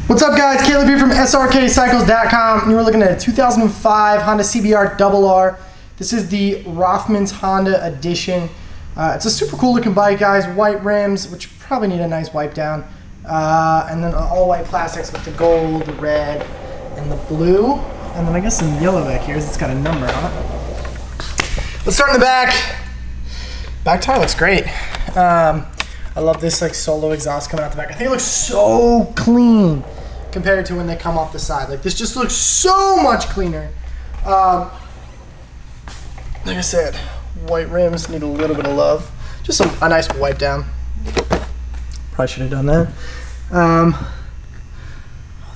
What's up guys, Caleb here from Srkcycles.com, and you were looking at a 2005 Honda CBR600. This is the Rothman's Honda Edition. It's a super cool looking bike guys, white rims, which probably need a nice wipe down, and then all white plastics with the gold, the red, and the blue, and then I guess some yellow back here, it's got a number on it. Let's start in the back. Back tire looks great. I love this like solo exhaust coming out the back. I think it looks so clean compared to when they come off the side. Like this just looks so much cleaner. Like I said, white rims need a little bit of love. Just a nice wipe down. Probably should have done that.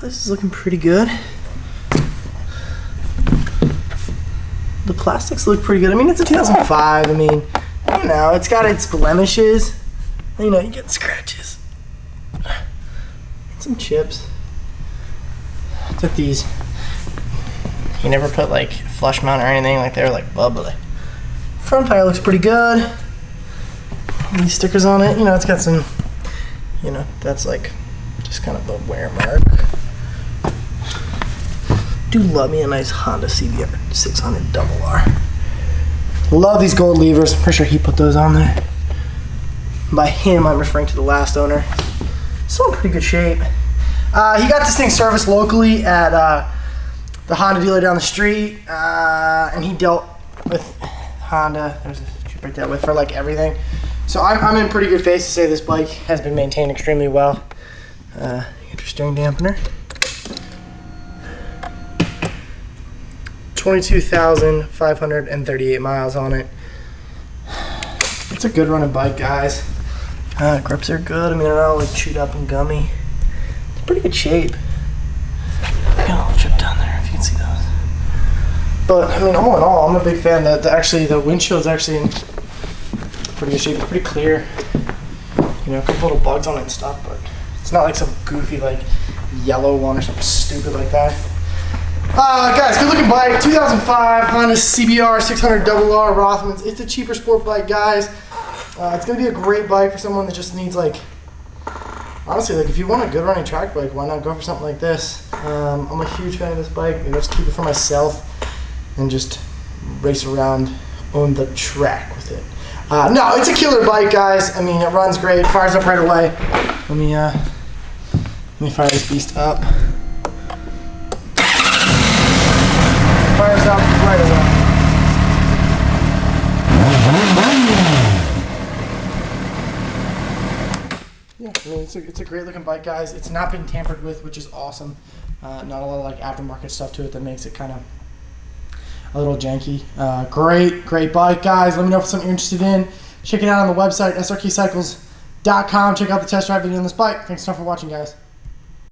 This is looking pretty good. The plastics look pretty good. I mean, it's a 2005. I mean, you know, it's got its blemishes. You know, you get scratches. Some chips. It's like these. You never put like flush mount or anything, like they were like bubbly. Front tire looks pretty good. These stickers on it, you know, it's got some, you know, that's like just kind of a wear mark. Do love me a nice Honda CBR600 R. Love these gold levers. I'm pretty sure he put those on there. By him, I'm referring to the last owner. Still in pretty good shape. He got this thing serviced locally at the Honda dealer down the street, and he dealt with Honda. There's a chip right there with for like everything. So I'm in pretty good faith to say this bike has been maintained extremely well. Interesting dampener. 22,538 miles on it. It's a good running bike, guys. Grips are good. I mean, they're not like chewed up and gummy. It's pretty good shape. Got a little chip down there if you can see those. But I mean, all in all, I'm a big fan. The windshield's actually in pretty good shape. It's pretty clear. You know, a couple little bugs on it and stuff, but it's not like some goofy like yellow one or something stupid like that. Guys, good looking bike. 2005 Honda CBR600 R Rothman's. It's a cheaper sport bike, guys. It's going to be a great bike for someone that just needs, like, honestly, like, if you want a good running track bike, why not go for something like this? I'm a huge fan of this bike. Maybe I'll just keep it for myself and just race around on the track with it. No, it's a killer bike, guys. I mean, it runs great, fires up right away. Let me fire this beast up. Fires up right away. Yeah, I mean, it's a great looking bike, guys. It's not been tampered with, which is awesome. Not a lot of like aftermarket stuff to it that makes it kind of a little janky. Great bike, guys. Let me know if it's something you're interested in. Check it out on the website, Srkcycles.com. Check out the test drive video on this bike. Thanks so much for watching, guys.